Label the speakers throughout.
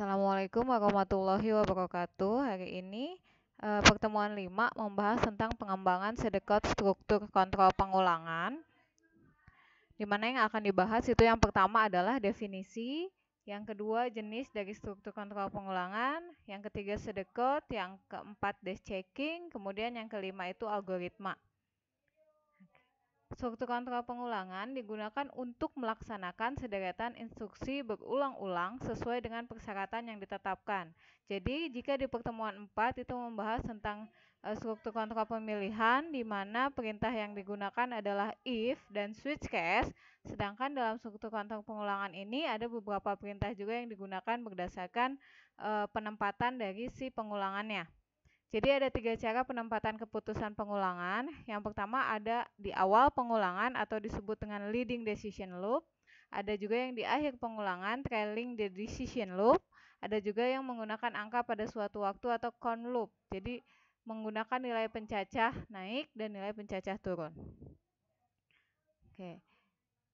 Speaker 1: Assalamualaikum warahmatullahi wabarakatuh. Hari ini pertemuan 5 membahas tentang pengembangan sedekot struktur kontrol pengulangan. Di mana yang akan dibahas itu yang pertama adalah definisi, yang kedua jenis dari struktur kontrol pengulangan, yang ketiga sedekot, yang keempat desk checking, kemudian yang kelima itu algoritma. Struktur kontrol pengulangan digunakan untuk melaksanakan sederetan instruksi berulang-ulang sesuai dengan persyaratan yang ditetapkan. Jadi, jika di pertemuan 4 itu membahas tentang struktur kontrol pemilihan, di mana perintah yang digunakan adalah if dan switch case, sedangkan dalam struktur kontrol pengulangan ini ada beberapa perintah juga yang digunakan berdasarkan penempatan dari si pengulangannya. Jadi ada 3 cara penempatan keputusan pengulangan. Yang pertama ada di awal pengulangan atau disebut dengan leading decision loop. Ada juga yang di akhir pengulangan, trailing the decision loop. Ada juga yang menggunakan angka pada suatu waktu atau count loop. Jadi menggunakan nilai pencacah naik dan nilai pencacah turun. Oke.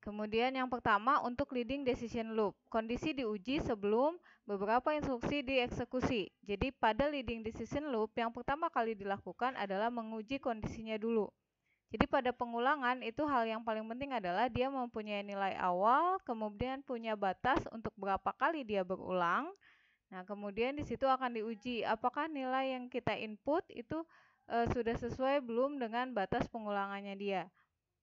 Speaker 1: Kemudian yang pertama untuk leading decision loop. Kondisi diuji sebelum beberapa instruksi dieksekusi. Jadi pada leading decision loop yang pertama kali dilakukan adalah menguji kondisinya dulu. Jadi pada pengulangan itu hal yang paling penting adalah dia mempunyai nilai awal, kemudian punya batas untuk berapa kali dia berulang. Nah, kemudian di situ akan diuji apakah nilai yang kita input itu sudah sesuai belum dengan batas pengulangannya dia.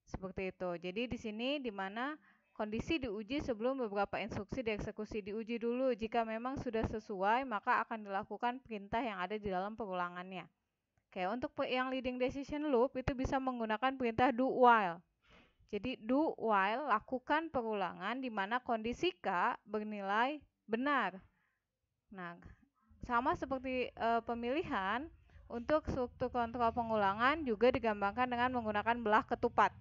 Speaker 1: Seperti itu. Jadi di sini di mana kondisi diuji sebelum beberapa instruksi dieksekusi. Diuji dulu, jika memang sudah sesuai maka akan dilakukan perintah yang ada di dalam pengulangannya. Oke, untuk yang leading decision loop itu bisa menggunakan perintah do while. Jadi do while lakukan perulangan di mana kondisi K bernilai benar. Nah, sama seperti pemilihan, untuk struktur kontrol pengulangan juga digambarkan dengan menggunakan belah ketupat.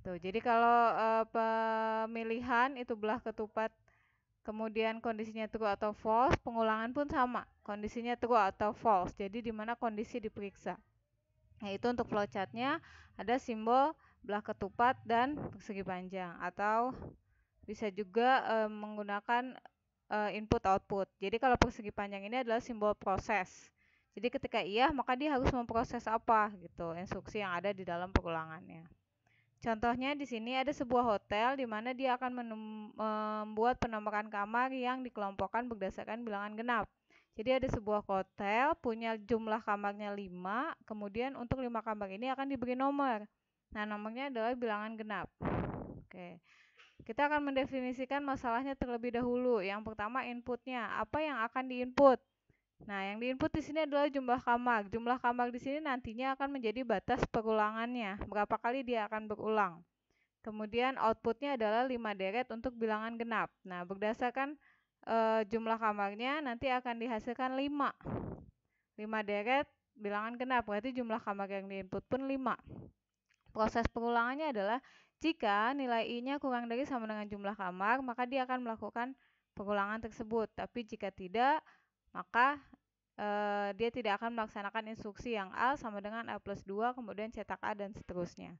Speaker 1: Tuh, jadi kalau pemilihan itu belah ketupat, kemudian kondisinya true atau false, pengulangan pun sama, kondisinya true atau false. Jadi di mana kondisi diperiksa. Nah, itu untuk flowchartnya ada simbol belah ketupat dan persegi panjang, atau bisa juga menggunakan input output. Jadi kalau persegi panjang ini adalah simbol proses. Jadi ketika iya, maka dia harus memproses apa gitu, instruksi yang ada di dalam pengulangannya. Contohnya di sini ada sebuah hotel di mana dia akan membuat penomoran kamar yang dikelompokkan berdasarkan bilangan genap. Jadi ada sebuah hotel punya jumlah kamarnya 5, kemudian untuk 5 kamar ini akan diberi nomor. Nah, nomornya adalah bilangan genap. Oke. Kita akan mendefinisikan masalahnya terlebih dahulu. Yang pertama inputnya, apa yang akan diinput? Nah, yang diinput di sini adalah jumlah kamar. Jumlah kamar di sini nantinya akan menjadi batas perulangannya. Berapa kali dia akan berulang. Kemudian outputnya adalah 5 deret untuk bilangan genap. Nah, berdasarkan jumlah kamarnya nanti akan dihasilkan 5. 5 deret bilangan genap, berarti jumlah kamar yang diinput pun 5. Proses perulangannya adalah jika nilai I-nya kurang dari sama dengan jumlah kamar, maka dia akan melakukan perulangan tersebut. Tapi jika tidak, maka dia tidak akan melaksanakan instruksi yang A sama dengan A+2, kemudian cetak A dan seterusnya.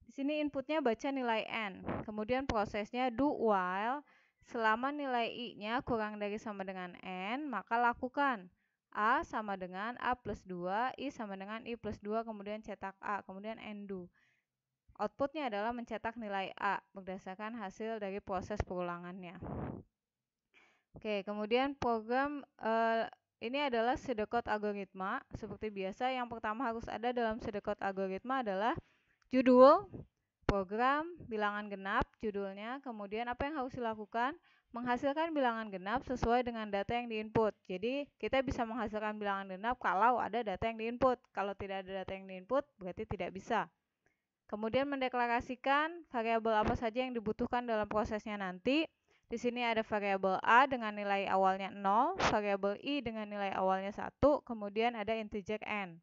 Speaker 1: Di sini inputnya baca nilai N, kemudian prosesnya do while, selama nilai I-nya kurang dari sama dengan N, maka lakukan A sama dengan A+2, I sama dengan I+2, kemudian cetak A, kemudian N-do. Outputnya adalah mencetak nilai A berdasarkan hasil dari proses perulangannya. Oke, kemudian program ini adalah sedekot algoritma. Seperti biasa, yang pertama harus ada dalam sedekot algoritma adalah judul, program, bilangan genap, judulnya. Kemudian apa yang harus dilakukan? Menghasilkan bilangan genap sesuai dengan data yang diinput. Jadi kita bisa menghasilkan bilangan genap kalau ada data yang diinput. Kalau tidak ada data yang diinput, berarti tidak bisa. Kemudian mendeklarasikan variabel apa saja yang dibutuhkan dalam prosesnya nanti. Di sini ada variabel A dengan nilai awalnya 0, variabel I dengan nilai awalnya 1, kemudian ada integer N.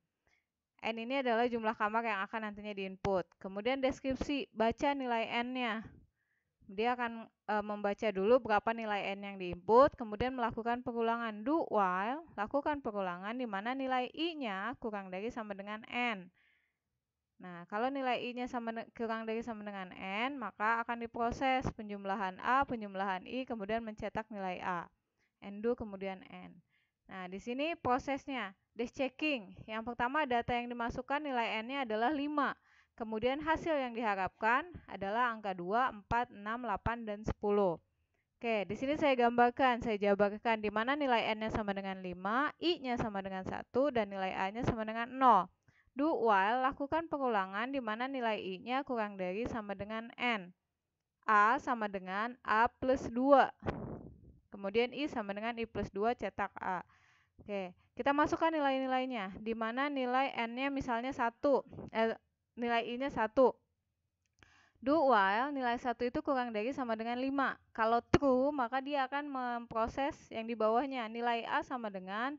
Speaker 1: N ini adalah jumlah kamar yang akan nantinya diinput. Kemudian deskripsi, baca nilai N-nya. Dia akan membaca dulu berapa nilai N yang diinput, kemudian melakukan perulangan do while, lakukan perulangan di mana nilai I-nya kurang dari sama dengan N. Nah, kalau nilai I-nya kurang dari sama dengan N, maka akan diproses penjumlahan A, penjumlahan I, kemudian mencetak nilai A. N2 kemudian N. Nah, di sini prosesnya, dash checking. Yang pertama data yang dimasukkan nilai N-nya adalah 5. Kemudian hasil yang diharapkan adalah angka 2, 4, 6, 8, dan 10. Oke, di sini saya gambarkan, saya jabarkan di mana nilai N-nya sama dengan 5, I-nya sama dengan 1, dan nilai A-nya sama dengan 0. Do while, lakukan pengulangan di mana nilai I-nya kurang dari sama dengan N. A sama dengan A plus 2. Kemudian I sama dengan I plus 2 cetak A. Oke, kita masukkan nilai-nilainya. Di mana nilai N-nya misalnya 1, nilai I-nya 1. Do while nilai 1 itu kurang dari sama dengan 5. Kalau true, maka dia akan memproses yang di bawahnya. Nilai A sama dengan,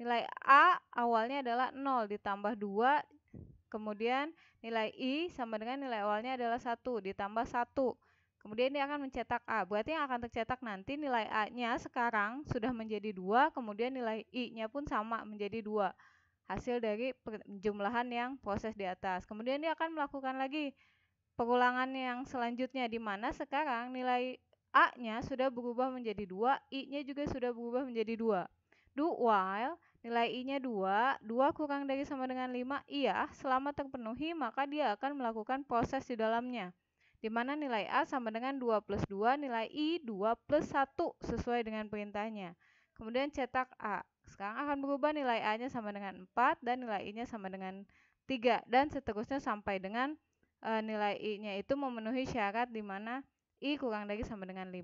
Speaker 1: nilai A awalnya adalah 0 ditambah 2, kemudian nilai I sama dengan nilai awalnya adalah 1 ditambah 1. Kemudian dia akan mencetak A. Berarti yang akan tercetak nanti nilai A-nya sekarang sudah menjadi 2, kemudian nilai I-nya pun sama menjadi 2. Hasil dari penjumlahan yang proses di atas. Kemudian dia akan melakukan lagi pengulangan yang selanjutnya di mana sekarang nilai A-nya sudah berubah menjadi 2, I-nya juga sudah berubah menjadi 2. Do while nilai I-nya 2, 2 kurang dari sama dengan 5, iya, selama terpenuhi maka dia akan melakukan proses di dalamnya. Di mana nilai A sama dengan 2 plus 2, nilai I 2 plus 1 sesuai dengan perintahnya. Kemudian cetak A. Sekarang akan berubah nilai A-nya sama dengan 4 dan nilai I-nya sama dengan 3 dan seterusnya sampai dengan nilai I-nya itu memenuhi syarat di mana I kurang dari sama dengan 5.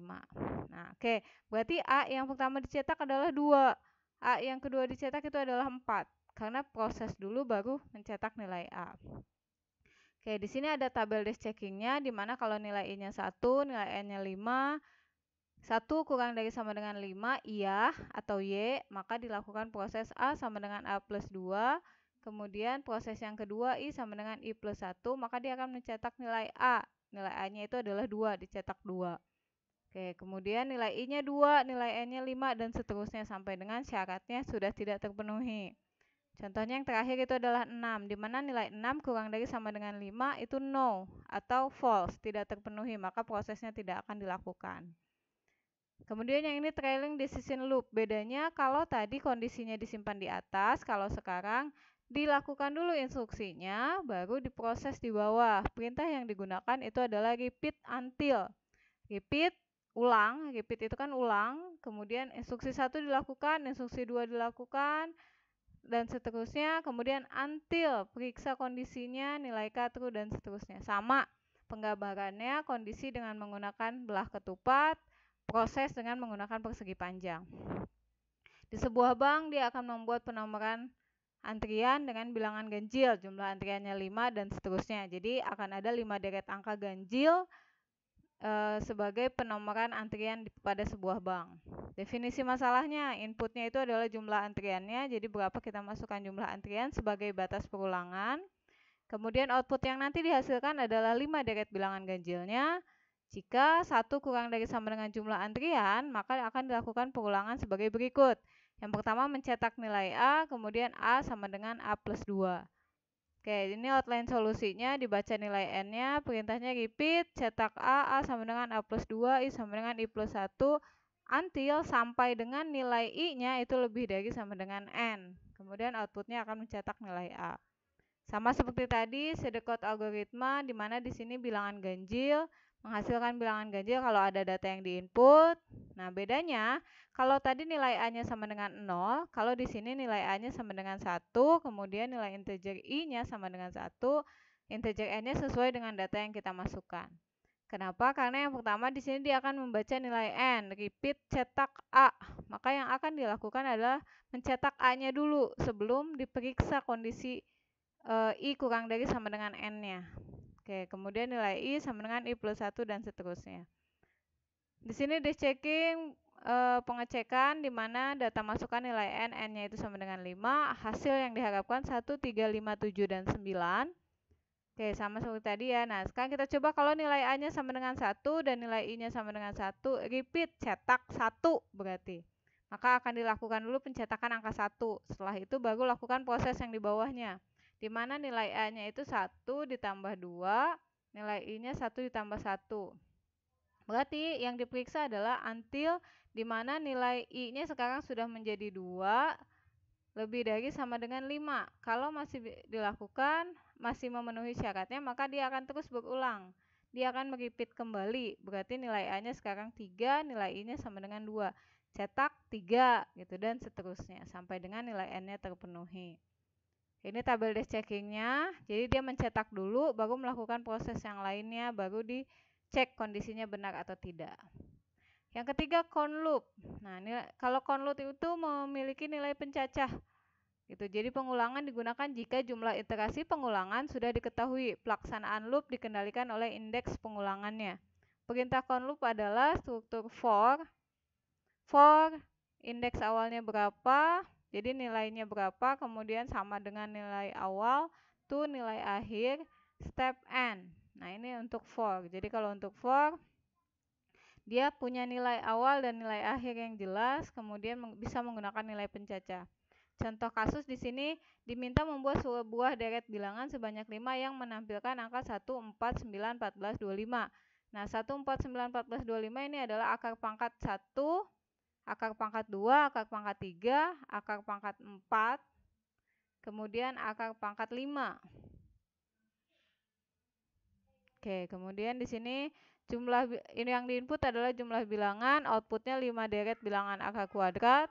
Speaker 1: Nah, oke. Berarti A yang pertama dicetak adalah 2. A yang kedua dicetak itu adalah 4. Karena proses dulu baru mencetak nilai A. Oke, di sini ada tabel dash checkingnya, di mana kalau nilai I-nya 1, nilai N-nya 5, 1 kurang dari sama dengan 5, iya atau Y, maka dilakukan proses A sama dengan A plus 2, kemudian proses yang kedua I sama dengan I plus 1, maka dia akan mencetak nilai A. Nilai A-nya itu adalah 2, dicetak 2. Oke, kemudian nilai I-nya 2, nilai N-nya 5, dan seterusnya sampai dengan syaratnya sudah tidak terpenuhi. Contohnya yang terakhir itu adalah 6, di mana nilai 6 kurang dari sama dengan 5 itu no atau false, tidak terpenuhi, maka prosesnya tidak akan dilakukan. Kemudian yang ini trailing decision loop, bedanya kalau tadi kondisinya disimpan di atas, kalau sekarang dilakukan dulu instruksinya, baru diproses di bawah. Perintah yang digunakan itu adalah repeat until. Repeat, ulang, repeat itu kan ulang, kemudian instruksi 1 dilakukan, instruksi 2 dilakukan, dan seterusnya, kemudian until periksa kondisinya, nilai K true, dan seterusnya. Sama penggambarannya, kondisi dengan menggunakan belah ketupat, proses dengan menggunakan persegi panjang. Di sebuah bank dia akan membuat penomoran antrian dengan bilangan ganjil, jumlah antriannya 5 dan seterusnya. Jadi akan ada 5 deret angka ganjil sebagai penomoran antrian pada sebuah bank. Definisi masalahnya, inputnya itu adalah jumlah antriannya, jadi berapa kita masukkan jumlah antrian sebagai batas perulangan. Kemudian output yang nanti dihasilkan adalah 5 deret bilangan ganjilnya. Jika 1 kurang dari sama dengan jumlah antrian, maka akan dilakukan perulangan sebagai berikut. Yang pertama mencetak nilai A, kemudian A sama dengan A plus 2. Oke, ini outline solusinya, dibaca nilai N-nya, perintahnya repeat, cetak A, A sama dengan A plus 2, I sama dengan I plus 1, until sampai dengan nilai I-nya itu lebih dari sama dengan N. Kemudian outputnya akan mencetak nilai A. Sama seperti tadi, Sedekot algoritma, di mana di sini bilangan ganjil, menghasilkan bilangan ganjil kalau ada data yang diinput. Nah, bedanya, kalau tadi nilai A-nya sama dengan 0, kalau di sini nilai A-nya sama dengan 1, kemudian nilai integer I-nya sama dengan 1, integer N-nya sesuai dengan data yang kita masukkan. Kenapa? Karena yang pertama di sini dia akan membaca nilai N, repeat cetak A. Maka yang akan dilakukan adalah mencetak A-nya dulu sebelum diperiksa kondisi I kurang dari sama dengan N-nya. Oke, kemudian nilai I sama dengan I plus 1 dan seterusnya. Di sini dash checking pengecekan di mana data masukan nilai N, N-nya itu sama dengan 5, hasil yang diharapkan 1, 3, 5, 7, dan 9. Oke, sama seperti tadi ya. Nah, sekarang kita coba kalau nilai A-nya sama dengan 1 dan nilai I-nya sama dengan 1, repeat, cetak 1 berarti. Maka akan dilakukan dulu pencetakan angka 1. Setelah itu baru lakukan proses yang di bawahnya. Di mana nilai A-nya itu 1 ditambah 2, nilai I-nya 1 ditambah 1. Berarti yang diperiksa adalah until di mana nilai I-nya sekarang sudah menjadi 2, lebih dari sama dengan 5. Kalau masih dilakukan, masih memenuhi syaratnya, maka dia akan terus berulang. Dia akan merepeat kembali, berarti nilai A-nya sekarang 3, nilai I-nya sama dengan 2. Cetak 3, gitu, dan seterusnya, sampai dengan nilai N-nya terpenuhi. Ini tabel dash checkingnya, jadi dia mencetak dulu, baru melakukan proses yang lainnya, baru dicek kondisinya benar atau tidak. Yang ketiga, count loop. Nah, kalau count loop itu memiliki nilai pencacah. Gitu. Jadi pengulangan digunakan jika jumlah iterasi pengulangan sudah diketahui. Pelaksanaan loop dikendalikan oleh indeks pengulangannya. Perintah count loop adalah struktur for indeks awalnya berapa, jadi nilainya berapa, kemudian sama dengan nilai awal, to nilai akhir, step n. Nah, ini untuk for. Jadi kalau untuk for, dia punya nilai awal dan nilai akhir yang jelas, kemudian bisa menggunakan nilai pencacah. Contoh kasus di sini diminta membuat sebuah deret bilangan sebanyak 5 yang menampilkan angka 1, 4, 9, 14, 25. Nah, 1, 4, 9, 14, 25 ini adalah akar pangkat 1, akar pangkat 2, akar pangkat 3, akar pangkat 4, kemudian akar pangkat 5. Oke, kemudian di sini jumlah ini yang diinput adalah jumlah bilangan, outputnya 5 deret bilangan akar kuadrat.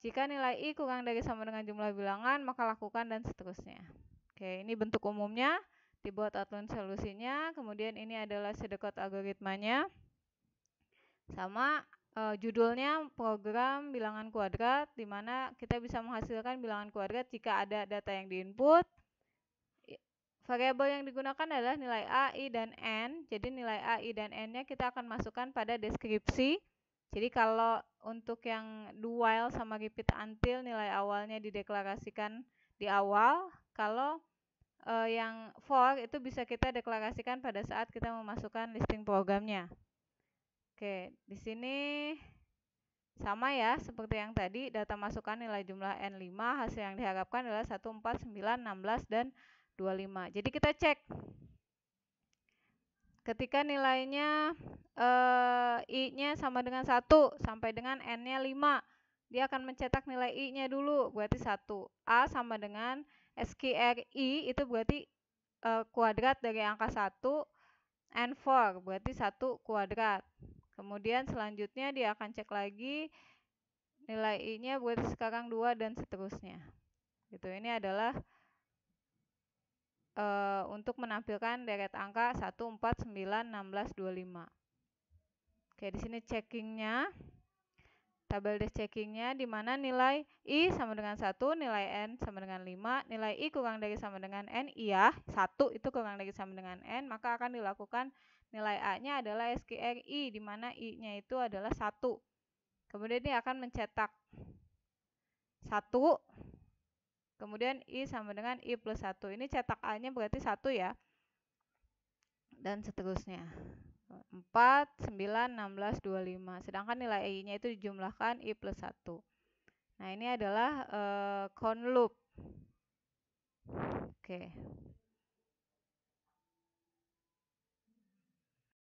Speaker 1: Jika nilai I kurang dari sama dengan jumlah bilangan, maka lakukan dan seterusnya. Oke, ini bentuk umumnya, dibuat outline solusinya, kemudian ini adalah sedekot algoritmanya. Sama judulnya program bilangan kuadrat, di mana kita bisa menghasilkan bilangan kuadrat jika ada data yang diinput. Variabel yang digunakan adalah nilai A, I, dan N. Jadi nilai A, I, dan N-nya kita akan masukkan pada deskripsi. Jadi kalau untuk yang do while sama repeat until, nilai awalnya dideklarasikan di awal. Kalau yang for itu bisa kita deklarasikan pada saat kita memasukkan listing programnya. Oke, di sini sama ya, seperti yang tadi, data masukkan nilai jumlah N5, hasil yang diharapkan adalah 1, 4, 9, 16, dan 25. Jadi kita cek. Ketika nilainya I-nya sama dengan 1 sampai dengan N-nya 5, dia akan mencetak nilai I-nya dulu, berarti 1. A sama dengan SQRI, itu berarti kuadrat dari angka 1, N4, berarti 1 kuadrat. Kemudian selanjutnya dia akan cek lagi nilai I-nya berarti sekarang 2 dan seterusnya. Gitu. Ini adalah untuk menampilkan deret angka 1, 4, 9, 16, 25. Oke, di sini checkingnya, tabel dash checkingnya, di mana nilai I sama dengan 1, nilai N sama dengan 5, nilai I kurang dari sama dengan N, iya, 1 itu kurang dari sama dengan N, maka akan dilakukan nilai A-nya adalah SQRI, di mana I-nya itu adalah 1. Kemudian dia akan mencetak 1, kemudian I sama dengan I plus 1. Ini cetak A-nya berarti 1 ya. Dan seterusnya. 4, 9, 16, 25. Sedangkan nilai I-nya itu dijumlahkan I plus 1. Nah, ini adalah count loop. Oke.